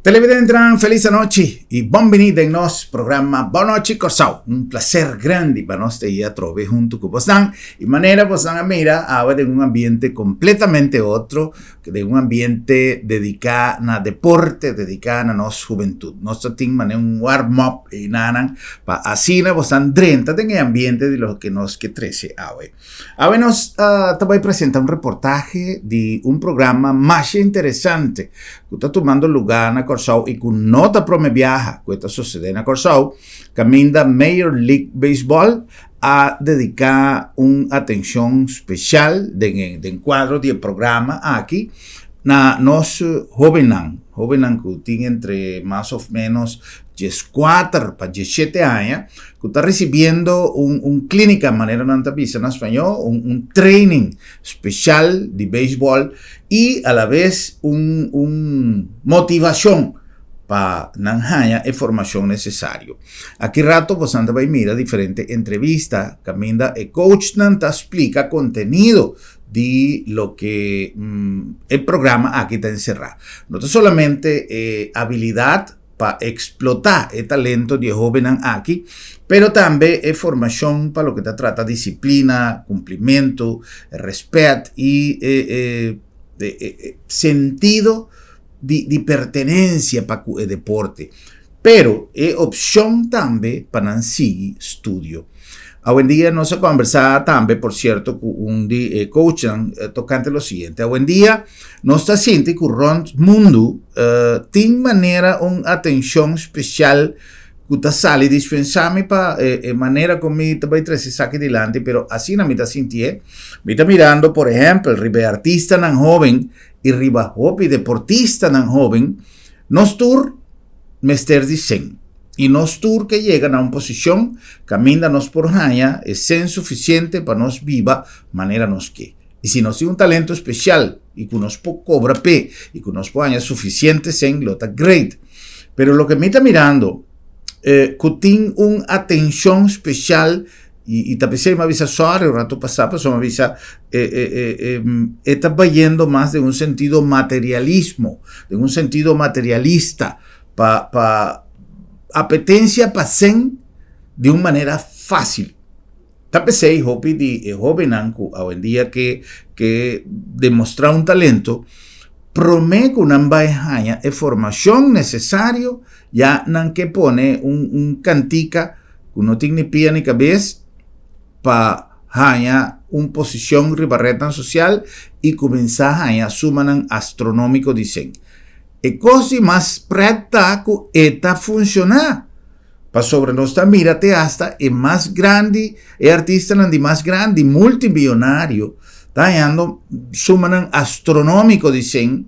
Televidente, feliz noche y bienvenido en nos programa Boa Noite Corsao. Un placer grande para nos estar trove junto con vosotros y manera vosotros a mira ahora de un ambiente completamente otro, de un ambiente dedicado a deporte, dedicado a nuestra juventud. Nosotros tenemos un warm-up y nada, para así vosotros drenta en el ambiente de lo que nos que 13 ahora. Ahora nos te voy a presentar un reportaje de un programa más interesante que está tomando lugar en Corsao y que no está viaja que está sucediendo en Corsao, camina Major League Baseball a dedicar una atención especial de encuadro del programa aquí a los jóvenes que tienen entre más o menos 14 para 17 años, que está recibiendo un clínica, de manera no vista en español, un training especial de béisbol y a la vez un motivación para nanjaya e formación necesario. Aquí rato pues anda va mira diferentes entrevistas, camina el coach nanta explica contenido de lo que el programa aquí está encerrado. No solamente habilidad para explotar el talento de jóvenes aquí, pero también formación para lo que te trata disciplina, cumplimiento, respeto y sentido de pertenencia para el deporte. Pero es opción también para seguir estudio. Hoy en día no se conversa también, por cierto, con un coach tocante lo siguiente. Hoy en día no está siente que el mundo tiene manera una atención especial que está sale dispensable para manera como me voy a sacar adelante, pero así no me está sintiendo. Me está mirando, por ejemplo, el ribe artista tan joven y riba hopi deportista tan joven, nos tour mester dicen. Y nos tour que llegan a una posición, camínanos por allá, es suficiente para nos viva, manera nos que. Y si nos tiene un talento especial y que nos cobra P y que nos pone suficiente sen, lo está great. Pero lo que me está mirando, que tiene una atención especial y tal vez me avisa suave, el rato pasado, pues me avisa, está yendo más de un sentido materialismo, de un sentido materialista, para apetencia pasen de una manera fácil. Tapesei hopi de joven hoy en día que demostrar un talento promete una baja de formación necesario ya nan que pone un cantica que no tiene ni pie ni cabeza para una posición ribarreta social y comenzar a sumanan astronómico dicen. E cosa más preta que eta funcionar. Para sobre nuestra mírate hasta el más grande, el artista de más grande, multimillonario, dando sumanan astronómico dicen,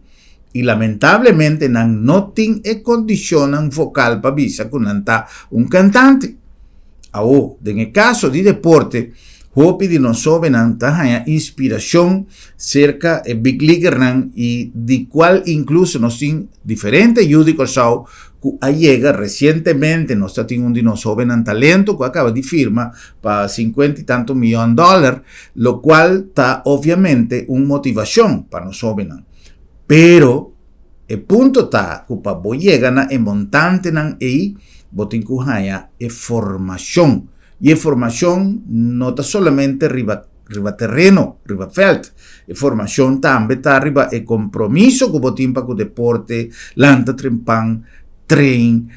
y lamentablemente no tienen condición vocal para visa con un cantante. Ahora, en el caso de deporte, hopi de nosotros hay inspiración cerca de Big Leaguer y de cual incluso nos tiene diferentes judicos que llega recientemente nos está teniendo un dinosaurio en talento que acaba de firma para 50 y tantos millones de dólares, lo cual está obviamente una motivación para nosotros. Pero el punto está que para llegar a montante y botin que es formación. Y la formación no está solamente arriba terreno, arriba felt. La formación también está arriba el compromiso que botin para el deporte, lanta trempan, train,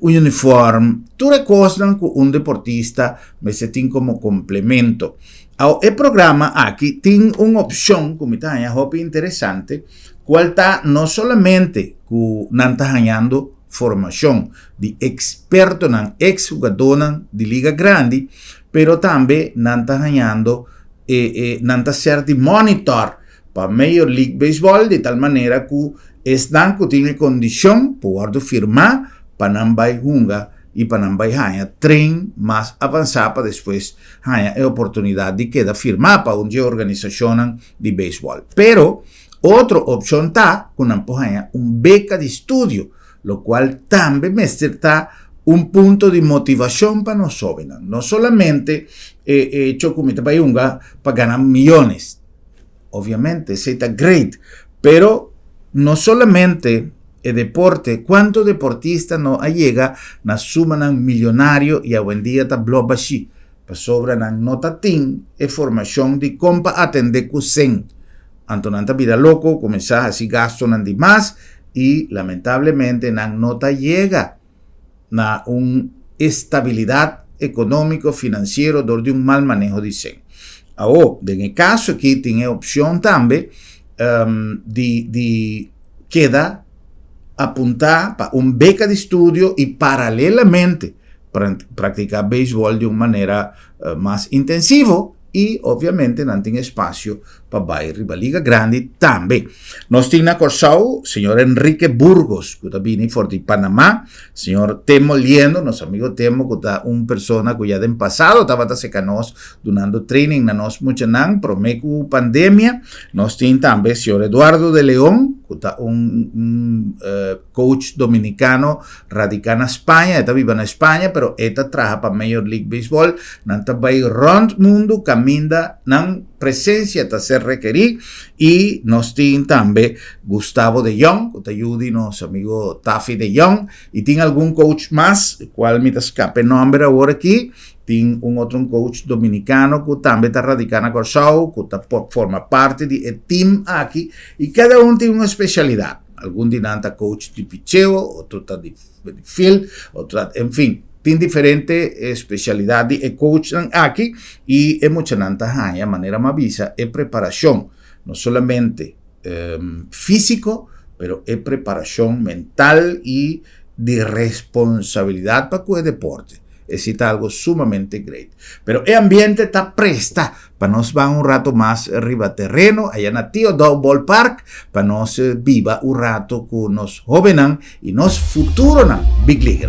uniforme, todas las cosas que un deportista me se tiene como complemento. El programa aquí tiene una opción, como está interesante, cual está no solamente que está ganando formación de experto en ex-jugador de liga grande, pero también está ganando ser de monitor para Major League Baseball de tal manera que están que tiene condición para firmar para Nambai Hunga y para Nambai haya tren más avanzado para después haya la oportunidad de quedar firmar para una organización de béisbol. Pero otra opción está con una beca de estudio, lo cual también me está un punto de motivación para nosotros. No solamente hecho como para ganar millones, obviamente, está great, pero no solamente deporte, ¿cuántos deportistas no llega na suman millonario y a buen día está bloba así? Pues sobra na nota tin e formación de compa atender cusen. Antonanta vida loco, comenzar así gasto nan más y lamentablemente na nota llega na un estabilidad económico financiero de un mal manejo de sen. Ahora, en el caso aquí tiene opción también de queda apuntar para un beca de estudio y paralelamente practicar béisbol de una manera más intensiva y obviamente no tiene espacio para ir a la Liga Grande también. Nos tiene acordado señor Enrique Burgos, que viene de Panamá, señor Temo Liendo, nuestro amigo Temo, que es una persona que ya en pasado estaba donando training na nos mucho promecu pandemia. Nos tiene también señor Eduardo de León, que es un coach dominicano radicado en España, está vivo en España, pero esta trabaja para Major League Baseball, nanta vai rond mundo, camina nan presencia ta ser requerir y nos tiene también Gustavo de Jong, que te ayuda nuestro amigo Taffy de Jong, y tiene algún coach más, el cual me escape el nombre ahora aquí. Tiene un otro coach dominicano que también está radicado en Corsao, que forma parte del team aquí, y cada uno tiene una especialidad. Algún dinanta coach de picheo, otro está de field, otro, en fin, tiene diferentes especialidades de coach aquí, y es mucha nanta de manera más visa, es preparación, no solamente físico, pero es preparación mental y de responsabilidad para el deporte. Es algo sumamente great. Pero el ambiente está presta para nos va un rato más arriba terreno, allá en Tío Dog Ballpark, para nos viva un rato con nos jóvenes y nos futuros Big League.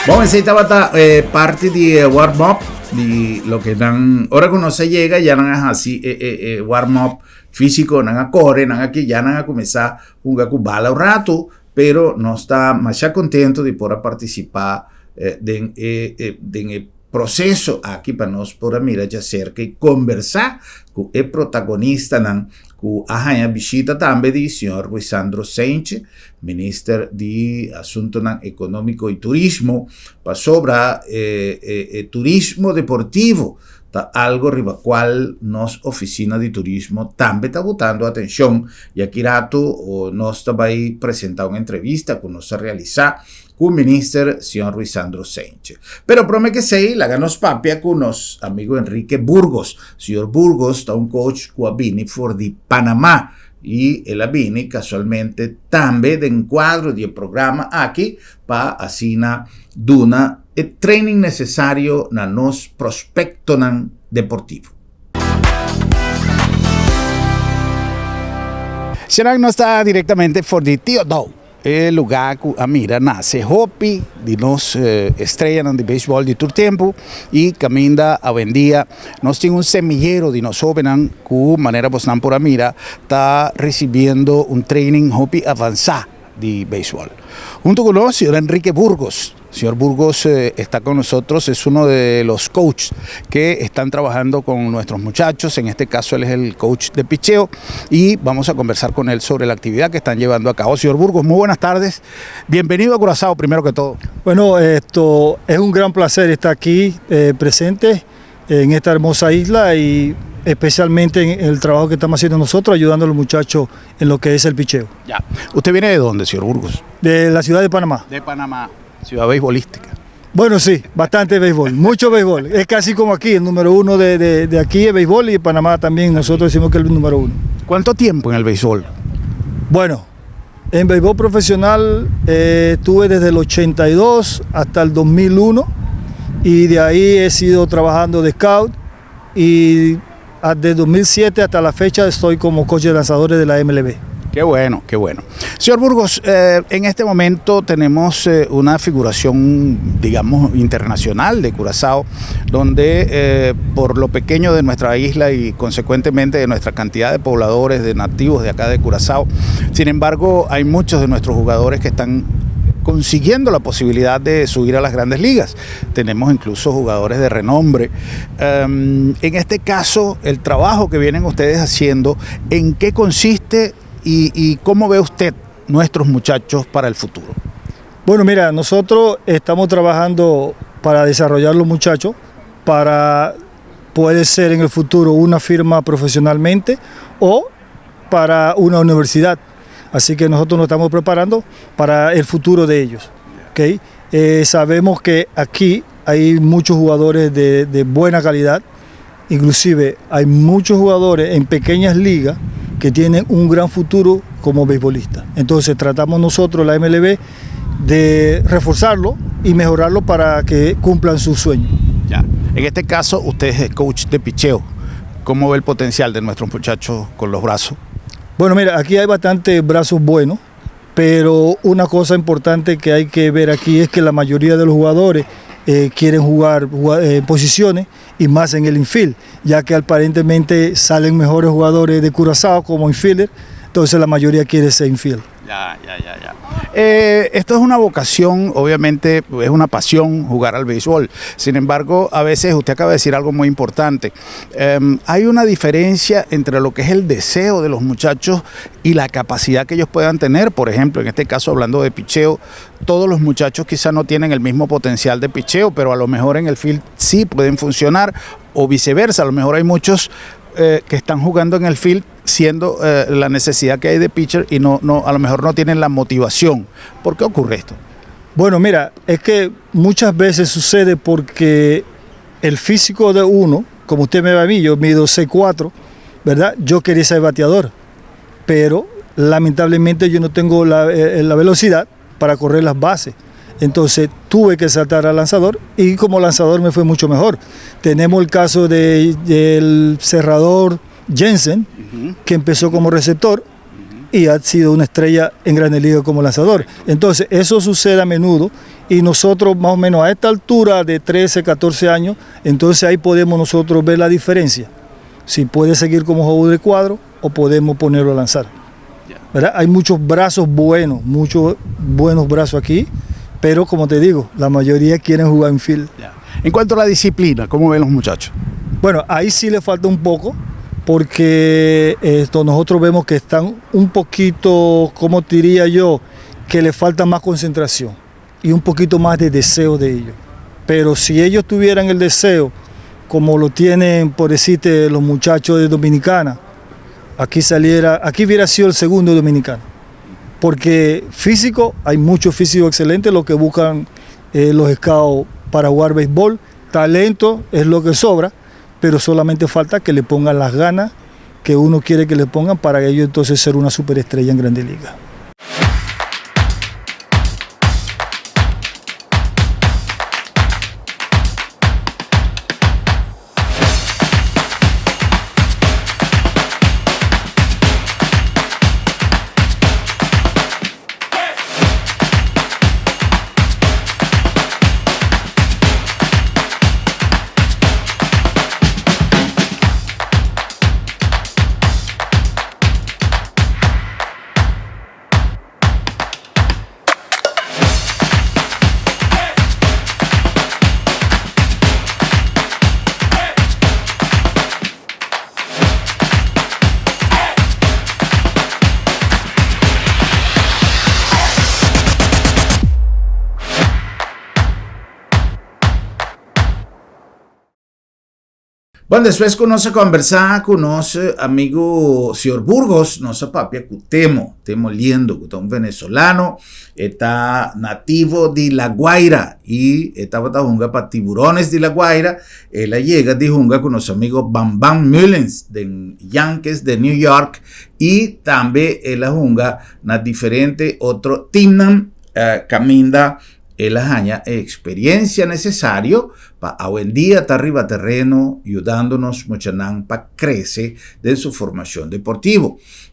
Vamos a decir, parte de warm-up, de lo que dan, ahora que uno se llega, ya no es así, warm-up físico, no a correr, no aquí, ya no a comenzar a jugar con bala un rato, pero no está más contento de poder participar del proceso aquí para nos poder mirar ya cerca y conversar con el protagonista, que a visita también del señor Ruizandro Sánchez, ministro de Asuntos Económicos y Turismo, para sobre turismo deportivo, algo riba cual nos oficina de turismo también está botando atención, y aquí rato nos estaba ahí presentando una entrevista que nos realiza con el ministro señor Ruizandro Sánchez. Pero promete que sí, la ganos papia con nos amigo Enrique Burgos. Señor Burgos está un coach que viene de Panamá, y él viene casualmente también de encuadro del programa aquí para asina duna el training necesario na nos prospecto deportivo. Será no está directamente por de Tío Dog, el lugar que a mira nace hopi de nos estrellas de béisbol de todo tiempo, y camina a buen día nos tiene un semillero de nos jóvenes que manera pues por a mira está recibiendo un training hopi avanzado de béisbol. Junto con nosotros, señor Enrique Burgos. Señor Burgos está con nosotros, es uno de los coaches que están trabajando con nuestros muchachos. En este caso él es el coach de picheo y vamos a conversar con él sobre la actividad que están llevando a cabo. Señor Burgos, muy buenas tardes. Bienvenido a Curazao, primero que todo. Bueno, esto es un gran placer estar aquí presente en esta hermosa isla y especialmente en el trabajo que estamos haciendo nosotros, ayudando a los muchachos en lo que es el picheo. Ya. ¿Usted viene de dónde, señor Burgos? De la ciudad de Panamá. De Panamá, ciudad beisbolística. Bueno, sí, bastante béisbol, mucho béisbol. Es casi como aquí, el número uno de aquí es béisbol y Panamá también, nosotros decimos que es el número uno. ¿Cuánto tiempo en el béisbol? Bueno, en béisbol profesional estuve desde el 82 hasta el 2001 y de ahí he sido trabajando de scout y desde 2007 hasta la fecha estoy como coach de lanzadores de la MLB. Qué bueno, qué bueno. Señor Burgos, en este momento tenemos una figuración, digamos, internacional de Curazao, donde por lo pequeño de nuestra isla y consecuentemente de nuestra cantidad de pobladores, de nativos de acá de Curazao, sin embargo, hay muchos de nuestros jugadores que están consiguiendo la posibilidad de subir a las grandes ligas. Tenemos incluso jugadores de renombre. En este caso, el trabajo que vienen ustedes haciendo, ¿en qué consiste y cómo ve usted nuestros muchachos para el futuro? Bueno, mira, nosotros estamos trabajando para desarrollar los muchachos, para poder ser en el futuro una firma profesionalmente o para una universidad. Así que nosotros nos estamos preparando para el futuro de ellos. ¿Okay? Sabemos que aquí hay muchos jugadores de buena calidad, inclusive hay muchos jugadores en pequeñas ligas que tienen un gran futuro como beisbolistas. Entonces tratamos nosotros, la MLB, de reforzarlo y mejorarlo para que cumplan sus sueños. Ya. En este caso, usted es coach de picheo. ¿Cómo ve el potencial de nuestros muchachos con los brazos? Bueno, mira, aquí hay bastantes brazos buenos, pero una cosa importante que hay que ver aquí es que la mayoría de los jugadores quieren jugar posiciones y más en el infield, ya que aparentemente salen mejores jugadores de Curazao como infielder, entonces la mayoría quiere ser infield. Ya. Esto es una vocación, obviamente es una pasión jugar al béisbol. Sin embargo, a veces usted acaba de decir algo muy importante. Hay una diferencia entre lo que es el deseo de los muchachos y la capacidad que ellos puedan tener. Por ejemplo, en este caso hablando de picheo, todos los muchachos quizás no tienen el mismo potencial de picheo, pero a lo mejor en el field sí pueden funcionar o viceversa. A lo mejor hay muchos que están jugando en el field siendo la necesidad que hay de pitcher y no, a lo mejor no tienen la motivación. ¿Por qué ocurre esto? Bueno, mira, es que muchas veces sucede porque el físico de uno, como usted me ve a mí, yo mido 6'4", ¿verdad? Yo quería ser bateador, pero lamentablemente yo no tengo la velocidad para correr las bases. Entonces tuve que saltar al lanzador y como lanzador me fue mucho mejor. Tenemos el caso del cerrador Jensen, que empezó como receptor y ha sido una estrella en Grandes Ligas como lanzador. Entonces eso sucede a menudo y nosotros más o menos a esta altura de 13, 14 años, entonces ahí podemos nosotros ver la diferencia. Si puede seguir como jugador de cuadro o podemos ponerlo a lanzar. ¿Verdad? Hay muchos brazos buenos, muchos buenos brazos aquí. Pero como te digo, la mayoría quieren jugar en field. En cuanto a la disciplina, ¿cómo ven los muchachos? Bueno, ahí sí le falta un poco, porque nosotros vemos que están un poquito, como diría yo, que le falta más concentración y un poquito más de deseo de ellos. Pero si ellos tuvieran el deseo, como lo tienen, por decirte, los muchachos de Dominicana, aquí hubiera sido el segundo dominicano. Porque físico, hay muchos físicos excelentes, lo que buscan los scouts para jugar béisbol. Talento es lo que sobra, pero solamente falta que le pongan las ganas que uno quiere que le pongan para ellos entonces ser una superestrella en Grandes Ligas. Bueno, después que nos conversar con nuestro amigo señor Burgos, nuestra papia Temo Liendo, que es un venezolano, está nativo de La Guaira y estaba junga para Tiburones de La Guaira. Él llega de junga con nuestro amigo Bam Bam Mullins de Yankees de New York y también él junga na diferente otro Timnam caminda él haña experiencia necesario para hoy en día estar arriba terreno ayudándonos mucho para crecer de su formación deportiva.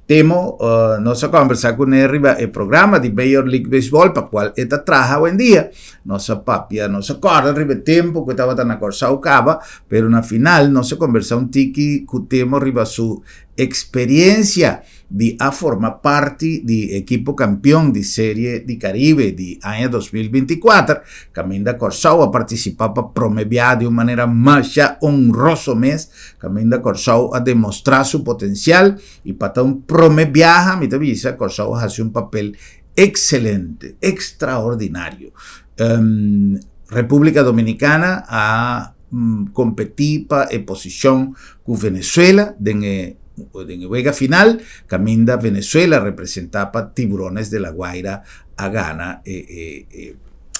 Temo nos a conversar con él arriba el programa de Major League Baseball para cual esta traja hoy en día. Nos papia nos acorda arriba el tiempo que estaba tan acorsado cava, pero en la final nos conversa un tiki que temo arriba su experiencia de a formar parte del equipo campeón de Serie de Caribe de año 2024. Caminda Corsau a participar para promover de una manera más honrosa mes. Caminda Corsau a demostrar su potencial y para un promover, mi avisa, Corsau hace un papel excelente, extraordinario. República Dominicana a competir para posición con Venezuela de juega final. Caminda Venezuela representaba Tiburones de La Guaira a gana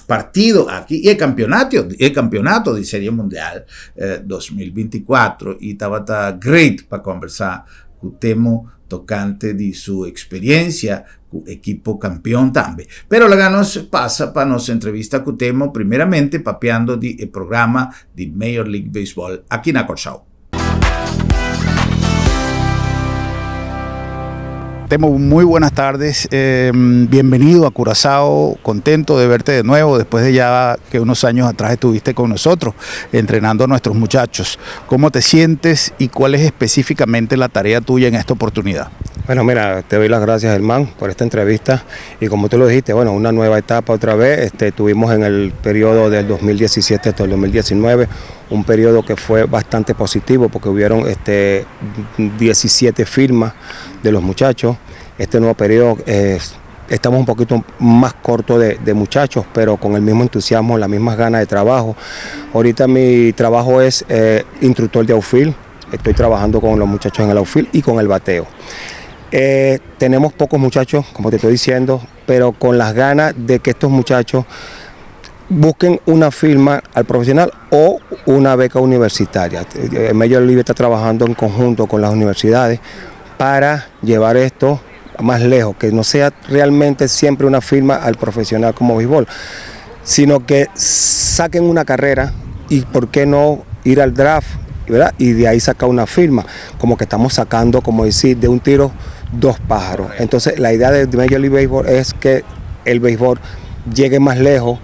partido aquí y el campeonato de Serie Mundial 2024 y estaba great para conversar con Temo tocante de su experiencia con equipo campeón también. Pero la nos pasa para nos entrevista con Temo primeramente papeando el programa de Major League Baseball aquí en Corsau. Temo, muy buenas tardes, bienvenido a Curazao, contento de verte de nuevo después de ya que unos años atrás estuviste con nosotros entrenando a nuestros muchachos. ¿Cómo te sientes y cuál es específicamente la tarea tuya en esta oportunidad? Bueno, mira, te doy las gracias, Germán, por esta entrevista y como tú lo dijiste, bueno, una nueva etapa otra vez. Tuvimos en el periodo del 2017 hasta el 2019 un periodo que fue bastante positivo porque hubieron 17 firmas de los muchachos. Este nuevo periodo estamos un poquito más cortos de muchachos, pero con el mismo entusiasmo, las mismas ganas de trabajo. Ahorita mi trabajo es instructor de outfield, estoy trabajando con los muchachos en el outfield y con el bateo. Tenemos pocos muchachos, como te estoy diciendo, pero con las ganas de que estos muchachos busquen una firma al profesional o una beca universitaria. Major League está trabajando en conjunto con las universidades para llevar esto más lejos, que no sea realmente siempre una firma al profesional como béisbol, sino que saquen una carrera y por qué no ir al draft, ¿verdad? Y de ahí sacar una firma, como que estamos sacando, como decir, de un tiro dos pájaros. Entonces la idea de Major League Baseball es que el béisbol llegue más lejos.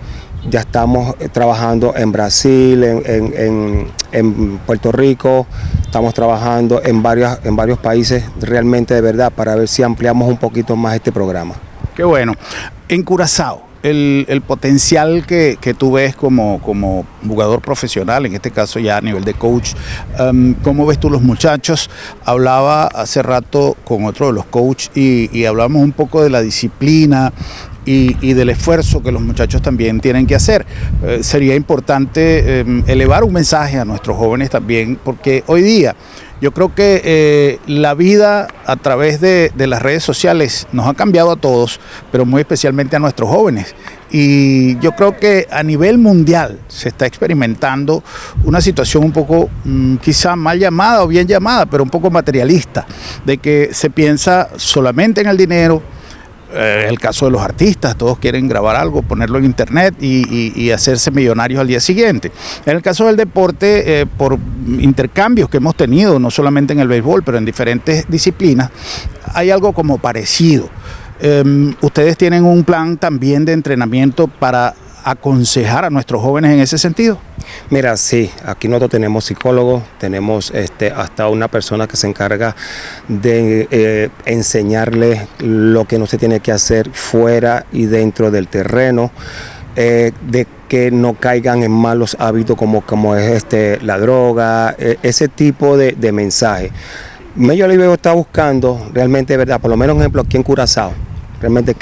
Ya estamos trabajando en Brasil, en Puerto Rico, estamos trabajando en varios países realmente de verdad para ver si ampliamos un poquito más este programa. Qué bueno. En Curazao, el potencial que tú ves como jugador profesional, en este caso ya a nivel de coach, ¿cómo ves tú los muchachos? Hablaba hace rato con otro de los coaches y hablamos un poco de la disciplina y del esfuerzo que los muchachos también tienen que hacer. Sería importante elevar un mensaje a nuestros jóvenes también, porque hoy día yo creo que la vida a través de las redes sociales nos ha cambiado a todos, pero muy especialmente a nuestros jóvenes. Y yo creo que a nivel mundial se está experimentando una situación un poco quizá mal llamada o bien llamada, pero un poco materialista, de que se piensa solamente en el dinero. El caso de los artistas, todos quieren grabar algo, ponerlo en internet y hacerse millonarios al día siguiente. En el caso del deporte, por intercambios que hemos tenido, no solamente en el béisbol, pero en diferentes disciplinas, hay algo como parecido. ¿Ustedes tienen un plan también de entrenamiento para aconsejar a nuestros jóvenes en ese sentido? Mira, sí, aquí nosotros tenemos psicólogos, tenemos hasta una persona que se encarga de enseñarles lo que no se tiene que hacer fuera y dentro del terreno, de que no caigan en malos hábitos como es la droga, ese tipo de mensaje. Major League está buscando realmente, verdad, por lo menos un ejemplo aquí en Curazao, realmente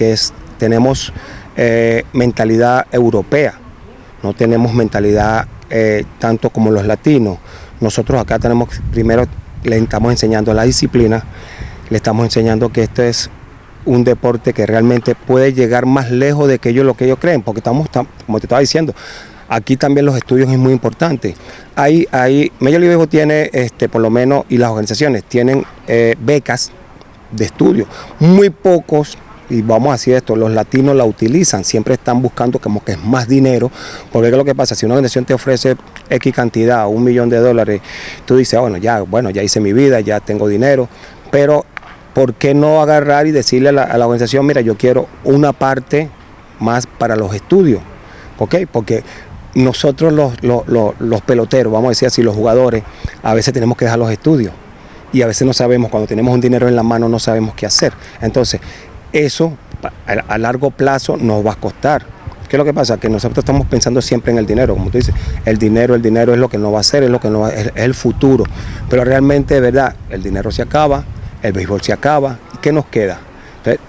tenemos mentalidad europea, no tenemos mentalidad tanto como los latinos. nosotros acá tenemos, primero le estamos enseñando la disciplina, le estamos enseñando que esto es un deporte que realmente puede llegar más lejos de lo que ellos creen, porque estamos, como te estaba diciendo, aquí también los estudios es muy importante. Major League Baseball tiene, por lo menos, y las organizaciones tienen becas de estudio. Muy pocos, y vamos a decir esto, los latinos la utilizan, siempre están buscando como que es más dinero, porque ¿qué es lo que pasa? Si una organización te ofrece X cantidad, $1 millón, tú dices, bueno, ya hice mi vida, ya tengo dinero, pero ¿por qué no agarrar y decirle a la organización, mira, yo quiero una parte más para los estudios? ¿Ok? Porque nosotros los peloteros, vamos a decir así, los jugadores, a veces tenemos que dejar los estudios y a veces no sabemos, cuando tenemos un dinero en la mano no sabemos qué hacer. Entonces, eso a largo plazo nos va a costar. ¿Qué es lo que pasa? Que nosotros estamos pensando siempre en el dinero, como tú dices, el dinero es lo que no va a ser, es el futuro. Pero realmente, de verdad, el dinero se acaba, el béisbol se acaba, ¿y qué nos queda? Entonces,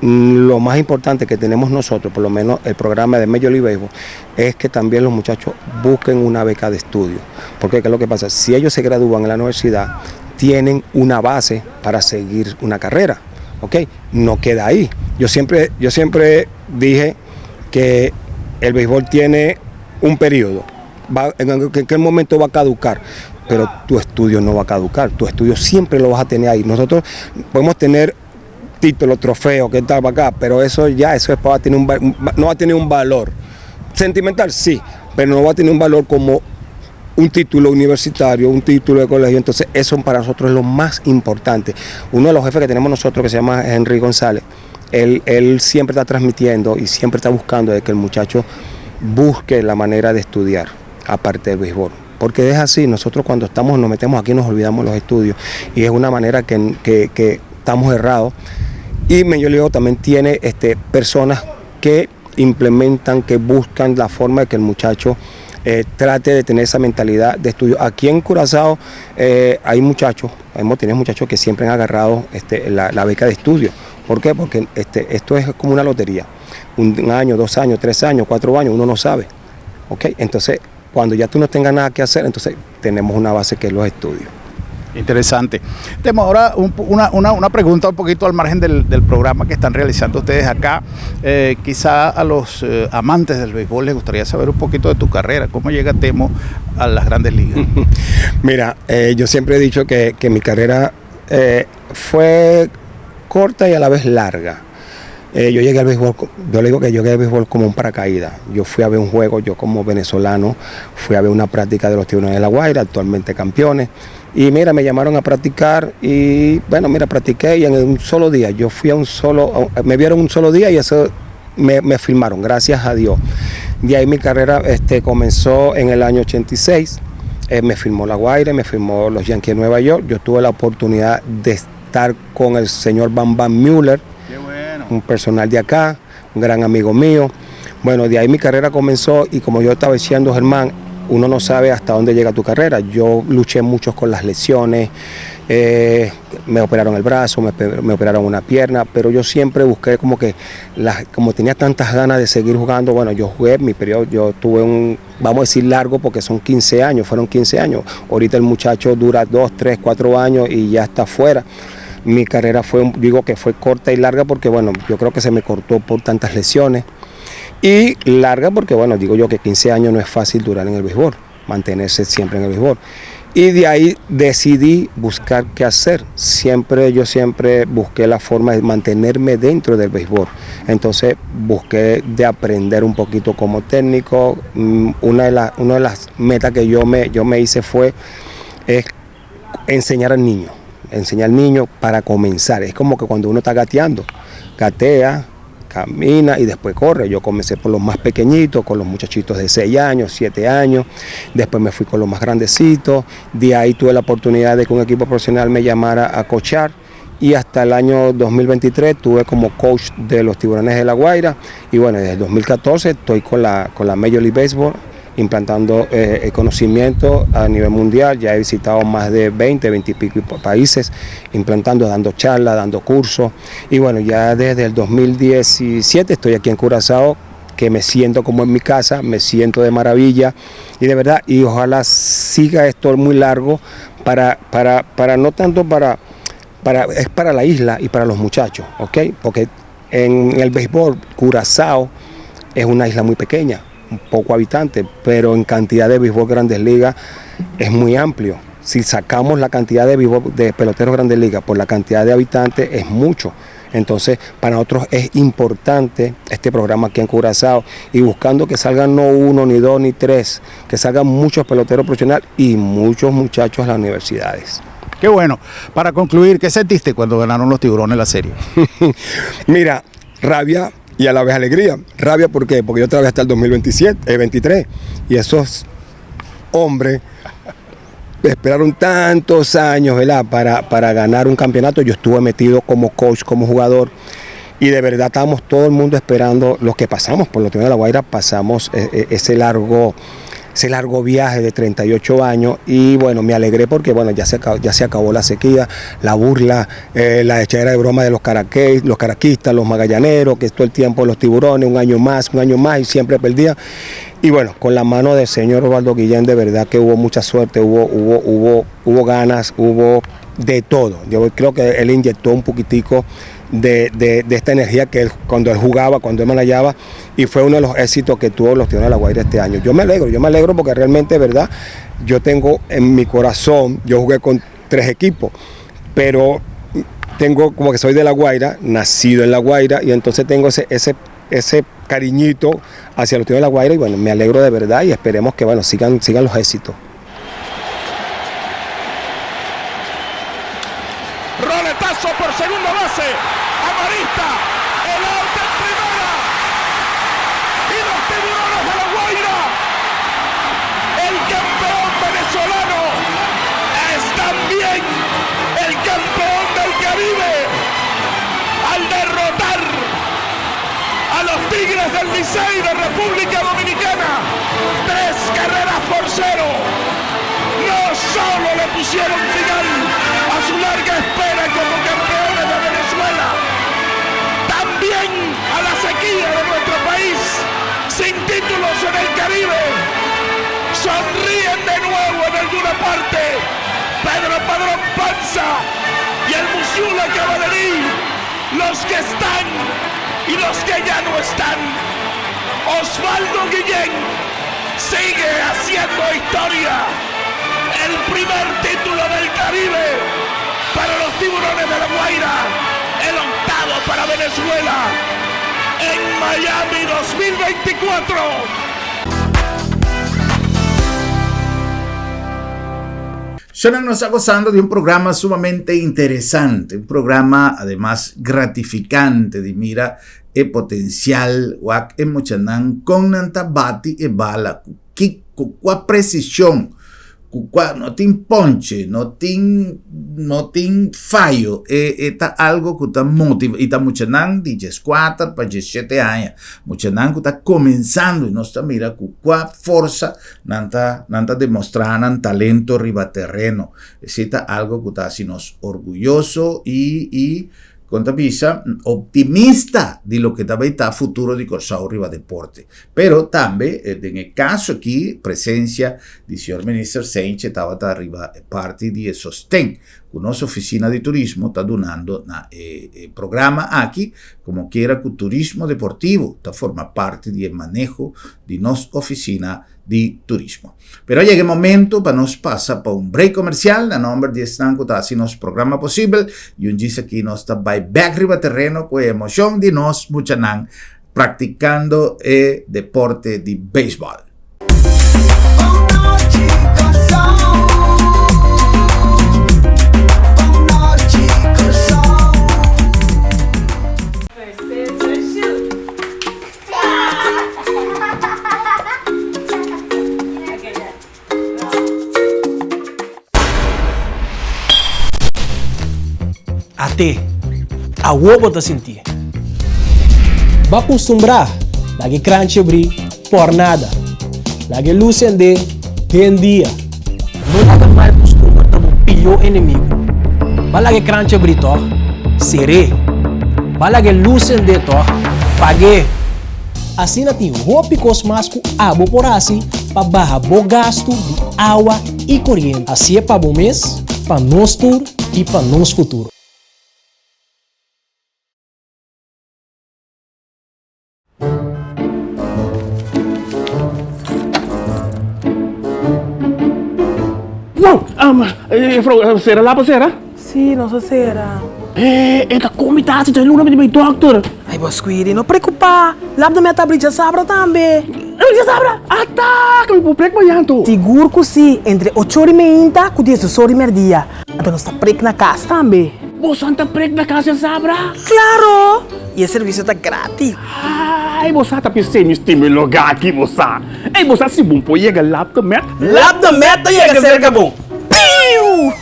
lo más importante que tenemos nosotros, por lo menos el programa de Major League Baseball, es que también los muchachos busquen una beca de estudio. Porque ¿qué es lo que pasa? Si ellos se gradúan en la universidad, tienen una base para seguir una carrera, ¿ok? No queda ahí. Yo siempre dije que el béisbol tiene un periodo, en qué momento va a caducar, pero tu estudio no va a caducar, tu estudio siempre lo vas a tener ahí. Nosotros podemos tener títulos, trofeos, que tal para acá, pero eso va a tener no va a tener un valor sentimental, sí, pero no va a tener un valor como un título universitario, un título de colegio. Entonces eso para nosotros es lo más importante. Uno de los jefes que tenemos nosotros, que se llama Henry González, él siempre está transmitiendo y siempre está buscando de que el muchacho busque la manera de estudiar, aparte del béisbol. Porque es así, nosotros cuando nos metemos aquí nos olvidamos los estudios y es una manera que estamos errados. Y Major League también tiene personas que implementan, que buscan la forma de que el muchacho trate de tener esa mentalidad de estudio. Aquí en Curazao hemos tenido muchachos que siempre han agarrado la beca de estudio. ¿Por qué? Porque esto es como una lotería. Un año, 2 años, 3 años, 4 años, uno no sabe. ¿Ok? Entonces, cuando ya tú no tengas nada que hacer, entonces tenemos una base que es los estudios. Interesante. Tenemos ahora una pregunta un poquito al margen del programa que están realizando ustedes acá. Quizá a los amantes del béisbol les gustaría saber un poquito de tu carrera. ¿Cómo llega Temo a las Grandes Ligas? Mira, yo siempre he dicho que mi carrera fue corta y a la vez larga. Yo llegué al béisbol, yo le digo que yo llegué al béisbol como un paracaídas. Yo fui a ver un juego, yo como venezolano, fui a ver una práctica de los Tiburones de La Guaira, actualmente campeones. Y mira, me llamaron a practicar y bueno, mira, practiqué y en un solo día, me vieron un solo día y eso me firmaron, gracias a Dios. De ahí mi carrera comenzó en el año 86, me firmó La Guaira, me firmó los Yankees de Nueva York. Yo tuve la oportunidad de estar con el señor Bam Bam Müller, un personal de acá, un gran amigo mío. Bueno, de ahí mi carrera comenzó y como yo estaba diciendo, Germán, uno no sabe hasta dónde llega tu carrera. Yo luché mucho con las lesiones, me operaron el brazo, me operaron una pierna, pero yo siempre busqué como tenía tantas ganas de seguir jugando, bueno, yo jugué mi periodo, yo tuve vamos a decir largo porque fueron 15 años. Ahorita el muchacho dura 2, 3, 4 años y ya está fuera. Mi carrera fue corta y larga porque, bueno, yo creo que se me cortó por tantas lesiones. Y larga porque, bueno, digo yo que 15 años no es fácil durar en el béisbol, mantenerse siempre en el béisbol. Y de ahí decidí buscar qué hacer. Yo siempre busqué la forma de mantenerme dentro del béisbol. Entonces busqué de aprender un poquito como técnico. Una de las metas que yo me hice es enseñar al niño. Enseñar al niño para comenzar. Es como que cuando uno está gateando, gatea, camina y después corre. Yo comencé por los más pequeñitos, con los muchachitos de 6 años, 7 años, después me fui con los más grandecitos, de ahí tuve la oportunidad de que un equipo profesional me llamara a coachar y hasta el año 2023 tuve como coach de los Tiburones de La Guaira y bueno, desde el 2014 estoy con la Major League Baseball implantando el conocimiento a nivel mundial. Ya he visitado más de 20 y pico países, implantando, dando charlas, dando cursos. Y bueno, ya desde el 2017 estoy aquí en Curazao que me siento como en mi casa, me siento de maravilla y de verdad, y ojalá siga esto muy largo para no tanto es para la isla y para los muchachos, ¿ok? Porque en el béisbol, Curazao es una isla muy pequeña, un poco habitante, pero en cantidad de béisbol Grandes Ligas es muy amplio. Si sacamos la cantidad de béisbol de peloteros Grandes Ligas por la cantidad de habitantes, es mucho. Entonces, para nosotros es importante este programa aquí en Curazao y buscando que salgan no uno, ni dos, ni tres, que salgan muchos peloteros profesionales y muchos muchachos a las universidades. Qué bueno. Para concluir, ¿qué sentiste cuando ganaron los Tiburones la serie? Mira, rabia y a la vez alegría. Rabia, ¿por qué? Porque yo trabajé hasta el 2023 y esos hombres esperaron tantos años, ¿verdad? Para ganar un campeonato. Yo estuve metido como coach, como jugador y de verdad estábamos todo el mundo esperando. Los que pasamos por los Tiburones de La Guaira pasamos ese largo viaje de 38 años y bueno, me alegré porque bueno, ya se acabó la sequía, la burla, la echadera de broma de los caraquistas, los magallaneros, que todo el tiempo los Tiburones, un año más y siempre perdía. Y bueno, con la mano del señor Osvaldo Guillén, de verdad que hubo mucha suerte, hubo ganas, hubo de todo. Yo creo que él inyectó un poquitico de esta energía que él, cuando él jugaba, cuando él manejaba, y fue uno de los éxitos que tuvo los Tiburones de La Guaira este año. Yo me alegro porque realmente, verdad, yo tengo en mi corazón, yo jugué con 3 equipos, pero tengo como que soy de La Guaira, nacido en La Guaira, y entonces tengo ese cariñito hacia los Tiburones de La Guaira, y bueno, me alegro de verdad y esperemos que bueno, sigan los éxitos. Roletazo por segunda base, Amarista, el out en primera, y los Tiburones de La Guaira, el campeón venezolano, es también el campeón del Caribe, al derrotar a los Tigres del Licey de República Dominicana, 3 carreras por 0. No solo le pusieron final a su larga espera como campeones de Venezuela, también a la sequía de nuestro país, sin títulos en el Caribe, sonríen de nuevo en alguna parte Pedro Padrón Panza y el Musiula Cavallerí, los que están y los que ya no están. Osvaldo Guillén sigue haciendo historia. El primer título del Caribe para los Tiburones de La Guaira, el 8º para Venezuela en Miami 2024. Shonan nos está gozando de un programa sumamente interesante, un programa además gratificante de mira el potencial wak en Mochanan con nantabati e bala con precisión. No tiene ponche, no tiene fallo, está algo que está motivado, y está Mochanan de 4 para 17 años, Mochanan que está comenzando y no está mira con fuerza, nanta demostrar talento ribaterreno, está algo que está así nos orgulloso y contapisa optimista de lo que está futuro de Curazao Riba Deporte. Pero también, en el caso aquí, presencia del señor ministro Sánchez estaba arriba parte de sostén. Nuestra oficina de turismo está donando programa aquí, como quiera que turismo deportivo está forma parte del manejo de nuestra oficina de turismo. Pero llega el momento para nos pasar para un break comercial, a nombre de Estanco está así nos programa posible, y un dice aquí nos está back riba terreno con emoción de nos Mochanan practicando el deporte de béisbol. Até a uovo tá sentir. Va acostumbrar, lagi crunch abrir por nada. Lagi luz acender dia em dia. Não laga mal costuma tá o pior inimigo. Va lagi crunch abrir to, seré. Va lagi luz acender to, pague. Assim tem roupa mais com água por assim para barrar o gasto de água e corrente. Assim é para bom mês, para nós tur e para nosso futuro. Sera lá para Sera? Sim, não Sera. Esta comida se tem nome de meu doctor. Ai, Bosquiri, não preocupar. Lá da minha tableta sabra também. Já sabra? Tá, que me vou preocupar janto. Seguro que sim, entre 8h30 e 10h dia. Então nós está preco na casa também. Você está preco na casa sabra? Claro! E o serviço está grátis. Ai, você está pensando em lugar aqui, você. Ei, você se bom pode chegar lá da meta. Lá da meta chega cerca bom. Piu!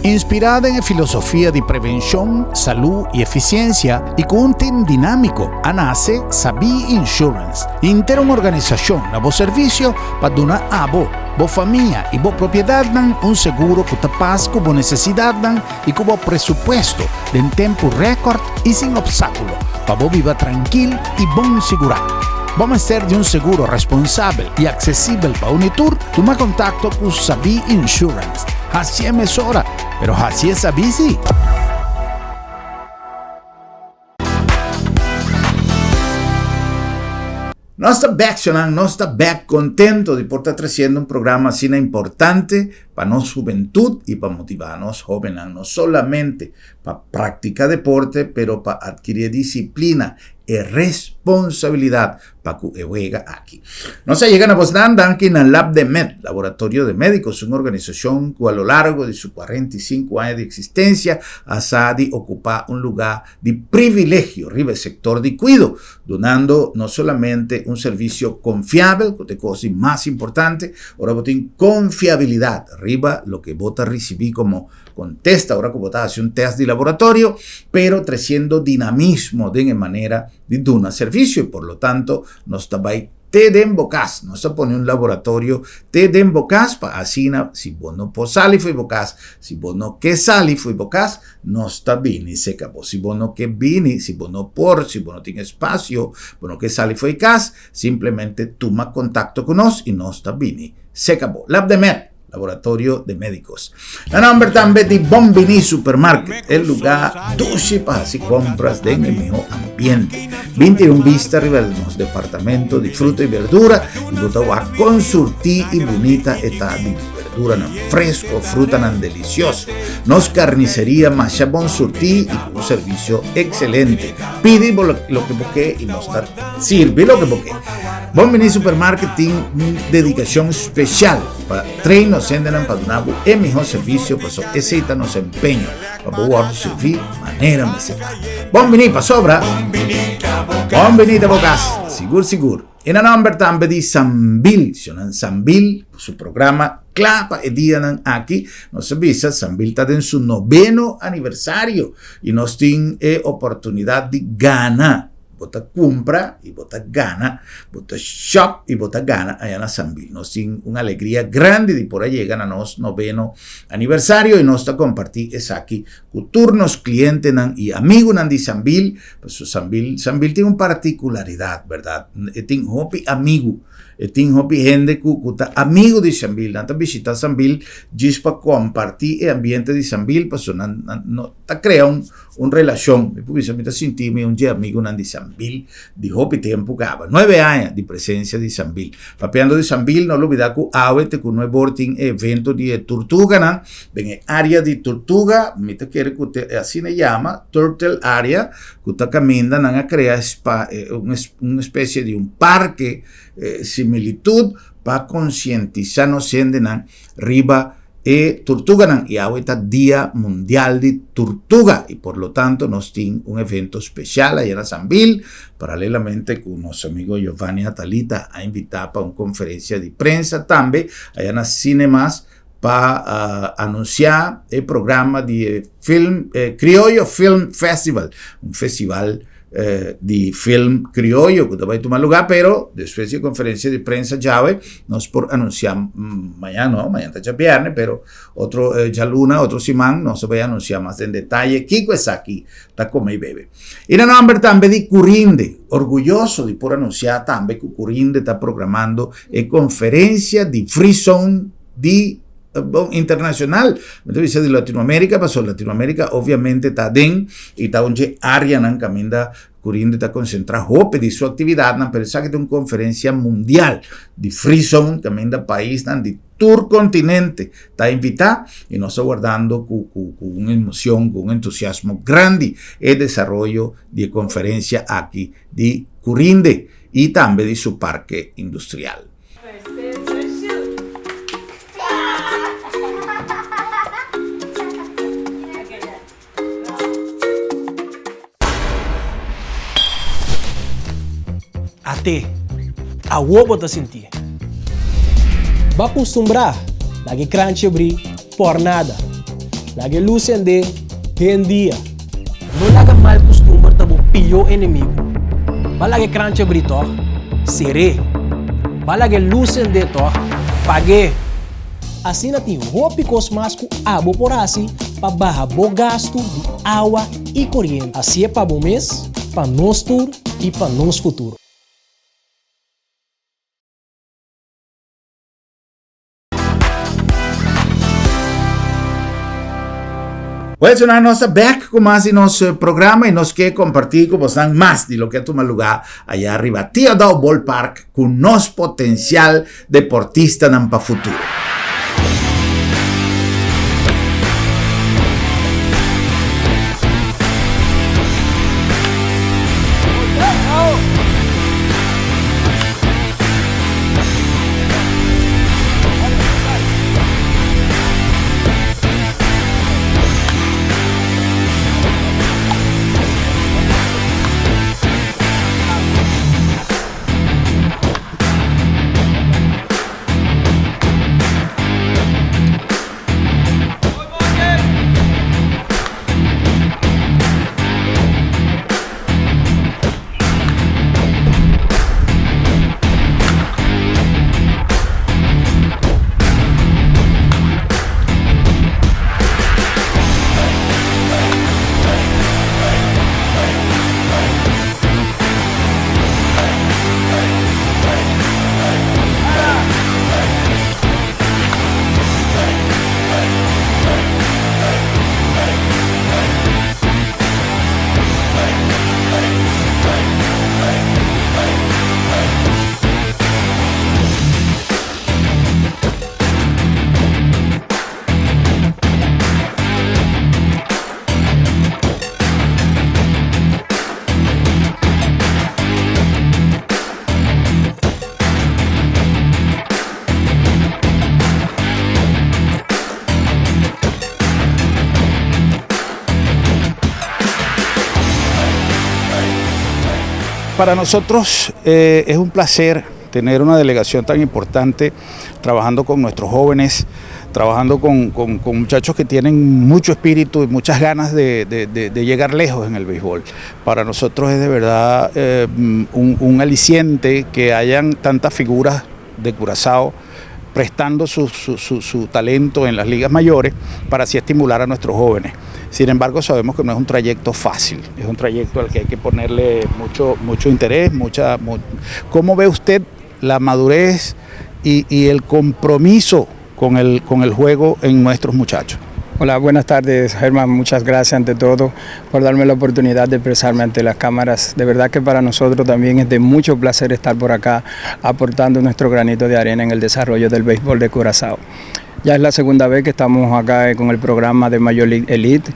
Inspirada en filosofía de prevención, salud y eficiencia y con un team dinámico, nace Sabi Insurance, inter una organización a vos servicio para donar a vos familia y vos propiedad un seguro que te pasa con vos necesidad y con vos presupuesto en tiempo récord y sin obstáculo, para vos vivir tranquilo y bon segurado. Vamos a ser de un seguro responsable y accesible para Unitur. Toma contacto con Sabi Insurance. Así es hora, pero así es Sabi sí. Nós está back contento de por estar trayendo un programa así importante para nuestra juventud y para motivarnos jóvenes, no solamente para practicar deporte, pero para adquirir disciplina y responsabilidad para que juega aquí. Nos llegan a vos aquí en el Lab de Med, Laboratorio de Médicos, una organización que a lo largo de sus 45 años de existencia ha sabido ocupar un lugar de privilegio arriba el sector de cuidado, donando no solamente un servicio confiable, que es cosa más importante, ahora tiene confiabilidad arriba lo que vos recibí como contesta, ahora como vos hace un test de laboratorio, pero trayendo dinamismo de manera de dar servicio y por lo tanto nos está te den bocas, nos pone un laboratorio te den bocas para así si vos no podés salir fue bocas, si vos no que salir fue bocas, no está bien y se acabó. Si vos no que vini, si vos no por, si vos no tienes espacio, vos no que salir fue cas, simplemente toma contacto con nos y no está bien y se acabó. Lab de Med, Laboratorio de Médicos. La nombre también de Bombini Supermarket, el lugar dulce para hacer compras de el mejor ambiente. 21 vista arriba de los departamentos de fruta y verdura y botado a consultir y bonita está de verdura no fresco, fruta no delicioso. Nos carnicería más bon surtí y un servicio excelente. Pide lo que boque y nos sirve lo que boque. Bombini Supermarket tiene una dedicación especial para treinos para donar el mejor servicio, pues ese nos empeño para poder servir de manera musical. Bombini para sobra, Bombini de bocas, seguro. En el nombre también de Sambil, Sambil, su programa Clapa e día aquí, nos avisa, Sambil está en su 9º aniversario y nos tiene oportunidad de ganar. Bota compra y bota gana, bota shop y bota gana allá en Sambil. Nos tiene una alegría grande de por ahí llegan a nos 9º aniversario y nos está compartir es aquí con turnos clientes y amigos de Sambil. Pues Sambil tiene una particularidad, ¿verdad? Tiene hopi amigo. Tiene hopi gente que está amigo de Sambil. Nanta visita Sambil just para compartir el ambiente de Sambil, pues no está crea un relación. Me pude sentirme un día amigo de Sambil, de hopi tiempo que 9 años de presencia de Sambil. Papeando de Sambil, no lo olvidar que ahorita con un boarding evento de Tortuga, ¿no? En el área de Tortuga, me te quiere que así se llama, Turtle Area, que está caminando a crear una especie de un parque similitud para concientizarnos en riba Tortuga y ahorita Día Mundial de Tortuga y por lo tanto nos tiene un evento especial allá en Sambil, paralelamente con nuestro amigo Giovanni Atalita a invitar para una conferencia de prensa también allá en Cinemas para anunciar el programa de film Criollo Film Festival, un festival di film criollo que vai tomar lugar, pero después de conferencia de prensa llave, nos por anunciar mañana está ya viernes, pero otro ya luna, otro simán, no se va a anunciar más en detalle. Kiko es aquí, está come y bebe. Y no nombre también de Curinde, orgulloso de por anunciar también que Curinde está programando conferencia de Free Zone de internacional, entonces de Latinoamérica pasó, Latinoamérica obviamente está den y está donde área nan caminda Curinde está concentrado hope de su actividad nan pero sabe de una conferencia mundial de Free Zone caminda país nan de tour continente está invitado y nos está guardando con una emoción, con un entusiasmo grande el desarrollo de conferencia aquí de Curinde y también de su parque industrial. Até a roupa tá sentir. Va acostumbrar, lagi crunch abrir por nada. Lagi luz acender, tem dia. Não laga mal costume tá bom pior inimigo. Va lagi crunch abrir to, seré. Va lagi luz acender to, pague. Assim na tem roupa cosmasco abo por assim para barra bo gasto de água e corrente. Assim é para bom mês, para nós tur e para nós futuro. Pues una nossa back con más de nuestro programa y nos quiere compartir con vosotros más de lo que toma lugar allá arriba. Theodore Ballpark con nos potencial deportista para futuro. Para nosotros es un placer tener una delegación tan importante trabajando con nuestros jóvenes, trabajando con muchachos que tienen mucho espíritu y muchas ganas de llegar lejos en el béisbol. Para nosotros es de verdad un aliciente que hayan tantas figuras de Curazao prestando su talento en las ligas mayores para así estimular a nuestros jóvenes. Sin embargo, sabemos que no es un trayecto fácil, es un trayecto al que hay que ponerle mucho interés, ¿Cómo ve usted la madurez y el compromiso con el juego en nuestros muchachos? Hola, buenas tardes, Germán. Muchas gracias ante todo por darme la oportunidad de expresarme ante las cámaras. De verdad que para nosotros también es de mucho placer estar por acá aportando nuestro granito de arena en el desarrollo del béisbol de Curazao. Ya es la segunda vez que estamos acá con el programa de Major League Elite.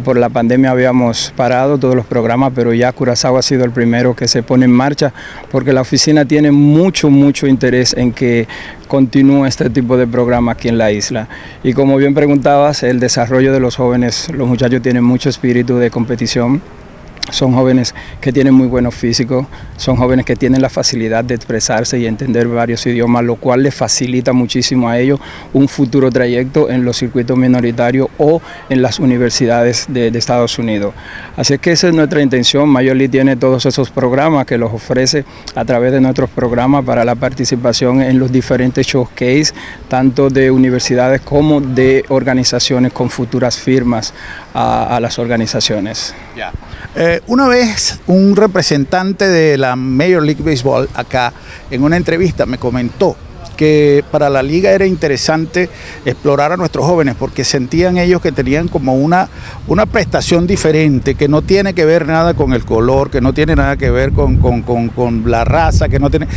Por la pandemia habíamos parado todos los programas, pero ya Curazao ha sido el primero que se pone en marcha porque la oficina tiene mucho interés en que continúe este tipo de programa aquí en la isla. Y como bien preguntabas, el desarrollo de los jóvenes, los muchachos tienen mucho espíritu de competición. Son jóvenes que tienen muy buenos físicos, son jóvenes que tienen la facilidad de expresarse y entender varios idiomas, lo cual les facilita muchísimo a ellos un futuro trayecto en los circuitos minoritarios o en las universidades de Estados Unidos. Así es que esa es nuestra intención. Major League tiene todos esos programas que los ofrece a través de nuestros programas para la participación en los diferentes showcase, tanto de universidades como de organizaciones con futuras firmas a las organizaciones. Ya. Una vez un representante de la Major League Baseball acá en una entrevista me comentó que para la liga era interesante explorar a nuestros jóvenes porque sentían ellos que tenían como una prestación diferente, que no tiene que ver nada con el color, que no tiene nada que ver con la raza, que no tiene...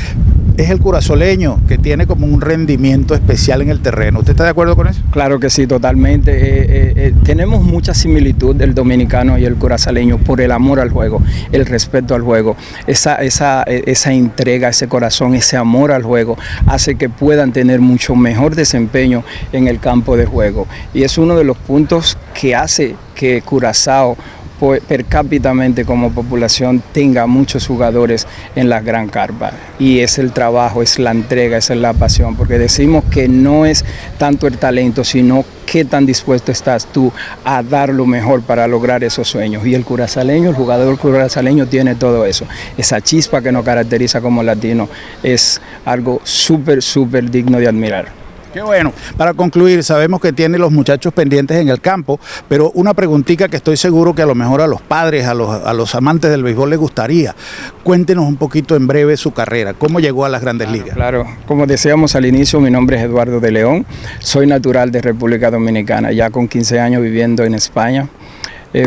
Es el curazoleño que tiene como un rendimiento especial en el terreno. ¿Usted está de acuerdo con eso? Claro que sí, totalmente. Tenemos mucha similitud del dominicano y el curazaleño por el amor al juego, el respeto al juego, esa entrega, ese corazón, ese amor al juego hace que puedan tener mucho mejor desempeño en el campo de juego. Y es uno de los puntos que hace que Curazao per cápitamente como población tenga muchos jugadores en la gran carpa, y es el trabajo, es la entrega, esa es la pasión, porque decimos que no es tanto el talento, sino qué tan dispuesto estás tú a dar lo mejor para lograr esos sueños. Y el curazaleño, el jugador curazaleño tiene todo eso, esa chispa que nos caracteriza como latino, es algo súper digno de admirar. Qué bueno. Para concluir, sabemos que tiene los muchachos pendientes en el campo, pero una preguntita que estoy seguro que a lo mejor a los padres, a los amantes del béisbol les gustaría. Cuéntenos un poquito en breve su carrera, cómo llegó a las Grandes Ligas. Claro, como decíamos al inicio, mi nombre es Eduardo de León, soy natural de República Dominicana, ya con 15 años viviendo en España.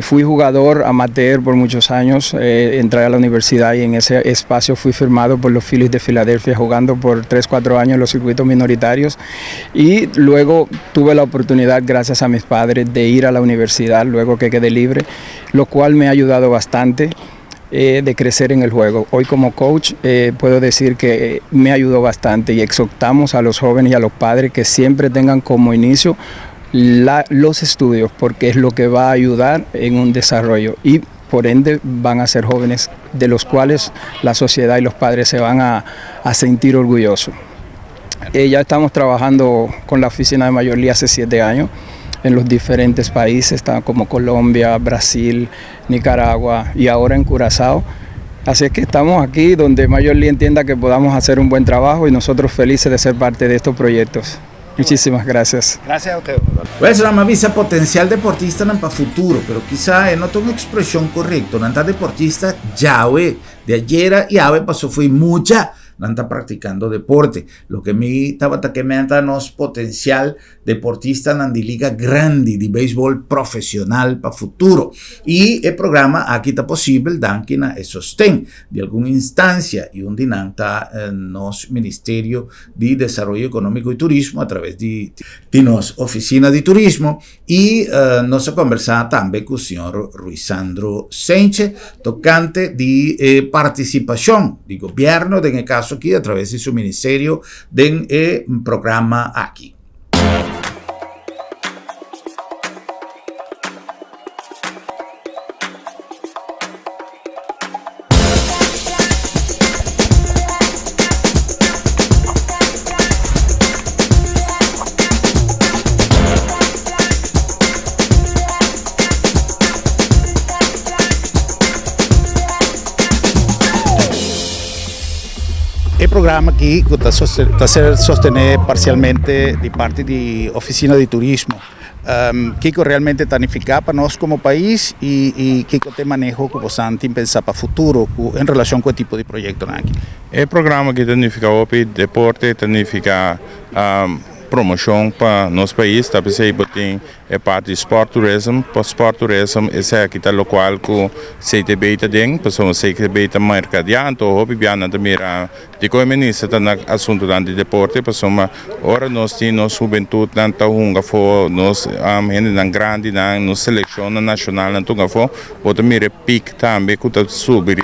Fui jugador amateur por muchos años, entré a la universidad y en ese espacio fui firmado por los Phillies de Filadelfia jugando por 3-4 años en los circuitos minoritarios, y luego tuve la oportunidad, gracias a mis padres, de ir a la universidad luego que quedé libre, lo cual me ha ayudado bastante de crecer en el juego. Hoy como coach puedo decir que me ayudó bastante, y exhortamos a los jóvenes y a los padres que siempre tengan como inicio los estudios, porque es lo que va a ayudar en un desarrollo, y por ende van a ser jóvenes de los cuales la sociedad y los padres se van a sentir orgullosos. Ya estamos trabajando con la oficina de Major League hace 7 años en los diferentes países, como Colombia, Brasil, Nicaragua y ahora en Curazao. Así es que estamos aquí donde Major League entienda que podamos hacer un buen trabajo, y nosotros felices de ser parte de estos proyectos. Muchísimas gracias. Gracias a usted. Pues la visa potencial deportista para futuro, pero quizá no tengo expresión correcta. Nanta deportista yawe de ayer y ave pasó fue mucha. Nanta practicando deporte. Lo que me estaba que me nos potencial deportista en la liga grande de béisbol profesional para futuro. Y el programa aquí está posible dankina e sostén de alguna instancia y un dinanta nos Ministerio de Desarrollo Económico y Turismo a través de nos Oficina de Turismo, y nos conversar también con el señor Ruizandro Senche tocante de participación del gobierno en el caso aquí a través de su ministerio de programa aquí. El programa aquí está sostenido parcialmente de parte de Oficina de Turismo. Kiko realmente planifica para nosotros como país, y Kiko te manejo como Santi pensar para futuro en relación con el tipo de proyecto aquí. El programa que planifica o deporte, planifica promoção para nosso país, tá pensando tem parte de sport tourism, para sport tourism esse aqui tá local com CTB tá dentro, pessoas CTB tá mercadeando, hobby biana da mira, de como ministro tá na assunto de deporte, pessoa ora nós temos juventude tanta hunga for nós gente na grande na nos seleção nacional na tunga for, outra mira pic também que tá subir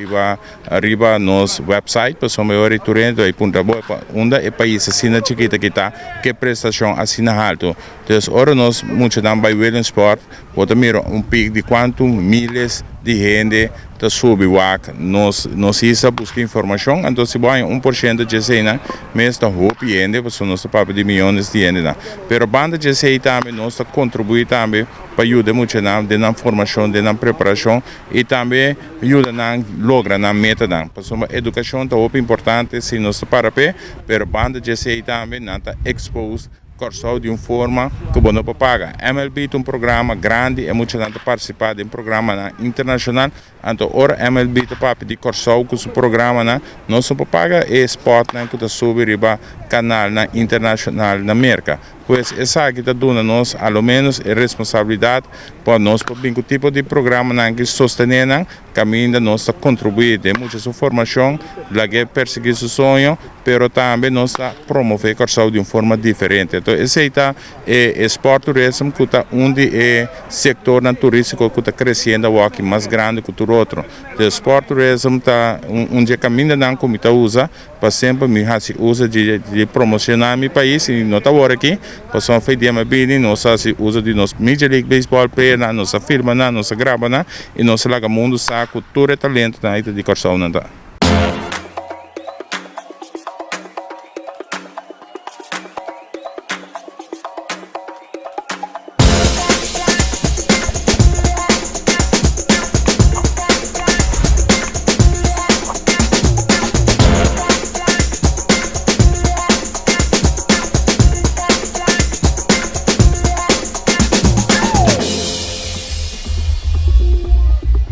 arriba nos website, pessoa maior e turento aí ponta boa, onde é país assim na chiquita que tá que prestação assim alto. Então ora nós muito by William Sport, bota mira pico de quanto milhares de gente está sob o WAC, nós isa busca informação, então se vai 1% de cena, mas está roupa gente, porque nós papo de milhões de gente, pero banda de cena também nós está contribui também para ajudar muito na formação, na preparação e também ajuda na logra na meta dan, porque a educação está muito importante se nós para pé, pero banda de cena também não está exposed Corsau de uma forma que você não paga. MLB é programa grande e muita gente participa de programa internacional. Então, ora MLB é papo de Corsau que o programa não se paga e sport que está sobre riba canal internacional na América. Pois essa aqui está dando nós, ao menos, a responsabilidade para nós, para o tipo de programa que sostener, caminho nós contribuir de muita informação, lá que perseguir seu sonho, mas também nós promover Corsau de uma forma diferente. Então, esse está é sport tourism que está onde é setor turístico que está crescendo aqui mais grande que o outro. O sport tourism está onde caminho como está usa para sempre me usa de promocionar meu país e não está agora aqui. Passou feito uma bem, nós usa de nosso Major League Baseball player, nós filma, nós grava, e nós lá mundo sabe cultura e talento na ida de Corsau não tá.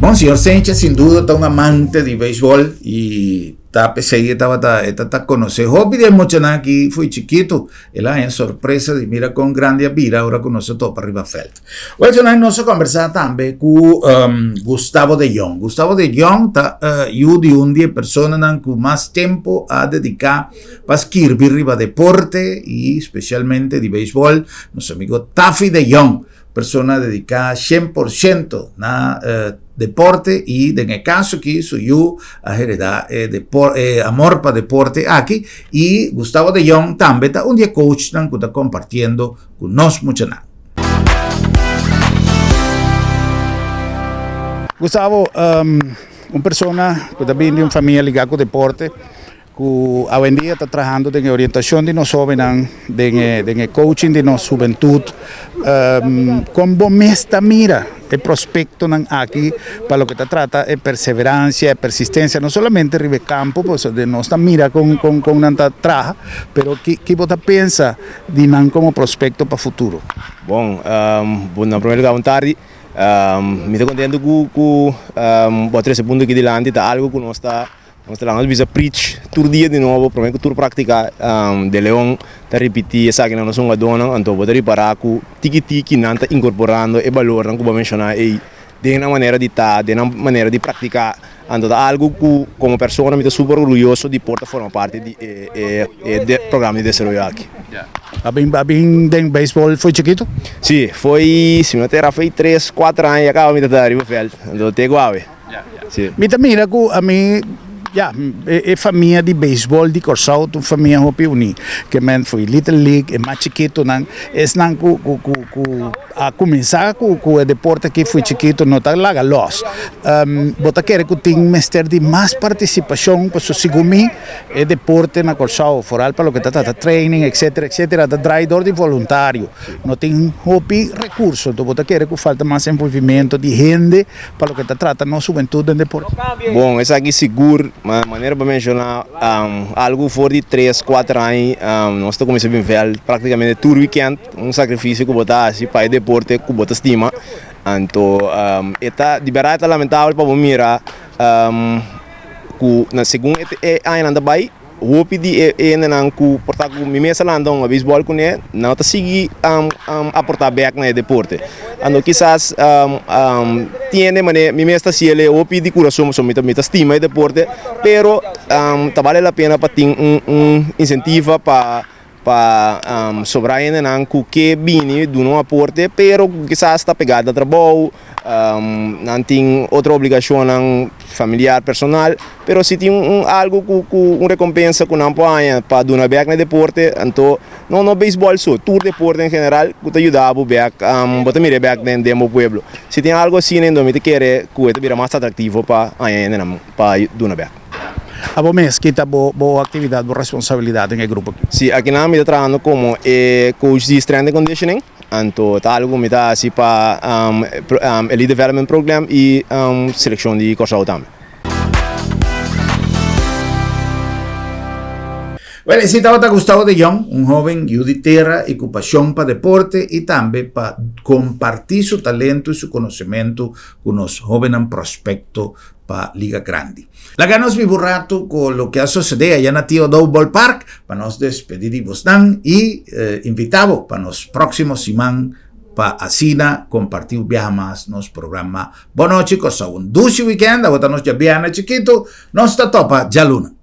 Bom, senhor Sánchez, sin duda, está un amante de béisbol y está perseguido, está conocido. Hobby de mucho aquí, fui chiquito, él es sorpresa de mira con grande vida, ahora conoce todo para arriba Felt. Bueno, nós nos conversar también con Gustavo de Jong. Gustavo de Jong está de un día persona que más tiempo a dedicar para escribir arriba deporte y especialmente de béisbol, nuestro amigo Taffy de Jong. Persona dedicada 100% a deporte y en el caso aquí soy yo a heredar amor para deporte aquí y Gustavo de Jong también está un día coach que está compartiendo con nosotros mucho nada. Gustavo, una persona que también de una familia ligada con deporte, que hoy en día está trabajando en orientación de los jóvenes, en el coaching de nuestra juventud. ¿Cómo mira el prospecto aquí para lo que te trata de perseverancia, persistencia, no solamente en el campo, pues de nuestra mira con una trabaja, pero ¿qué vos piensas de NAN como prospecto para el futuro? Bom, na primeira lugar, tarde. Me estou contente com botar esse ponto aqui de lante, tá algo que nós estamos bisa preach todo dia de novo, para mim que tudo praticar de leão, tá repetir essa que nós somos dona, então vou reparar com tiki não tá incorporando e valor não como mencionar e de uma maneira de estar, de uma maneira de praticar, então algo que como pessoa me estou super orgulhoso de porta formar parte de programa de desenvolvimento aqui. Bem de beisebol foi chiquito? Sim, foi, se não terá foi 3, 4 anos e acaba de estar arriba feld, então te guave. Sim. Mira que a mim é família de beisebol de Corsau, uma família hopi uni, que men foi Little League, é mais chiquito não, não a começar com o deporte que foi chiquito não tá lá los. Bota querer que tem mestre de mais participação, para so segundo é deporte na Corsau, foral para lo que tá training, etc, da traidor de voluntário. Não tem hopi recurso, então bota querer que falta mais envolvimento de gente para lo que tá trata nossa juventude em deporte. Bom, essa aqui seguro. Mas maneira para mencionar algo fora de 3, 4 anos, nós estamos começando a ver praticamente todo weekend sacrifício que botar assim para o deporte que botar estima. Então, é de verdade lamentável para mirar que na segunda ano anda bem. O pedi não que portar com minha mesa lá andam a beisebol com ele não tá seguir aportar back na deporte. Então quizás tiene maneira minha mesa se ele o pedi coração só me estima deporte, pero tá vale a pena para ter incentivo para para sobrar ainda que bini de um aporte, pero quizás está pegado a trabalho, não tem outra obrigação familiar, personal, pero se tem algo com recompensa com não põe para dar uma beca no deporte, então não beisebol só, todo deporte em geral, que te ajuda a beca, botar mira beca dentro do pueblo. Se tem algo assim, então me te quer que te vira mais atrativo para ainda para dar uma beca. A vos mesquita boa atividade, boa responsabilidade no grupo. Sim, aqui na minha trabalhando como coach de strength and conditioning, então tá algo me dá assim para elite development program e seleção de corção também. Bueno, citaba a Gustavo de Jong, un joven de tierra y con pasión para deporte y también para compartir su talento y su conocimiento con los jóvenes prospectos para Liga Grande. La ganos mi burrato con lo que ha sucedido allá en el Tío Ball Park para nos despedir y vos dan y invitamos para los próximos semanas para asina compartir un viaje más nos programa. Buenas noches, cosa un dulce weekend, a votarnos ya bien chiquito, nos está topa ya luna.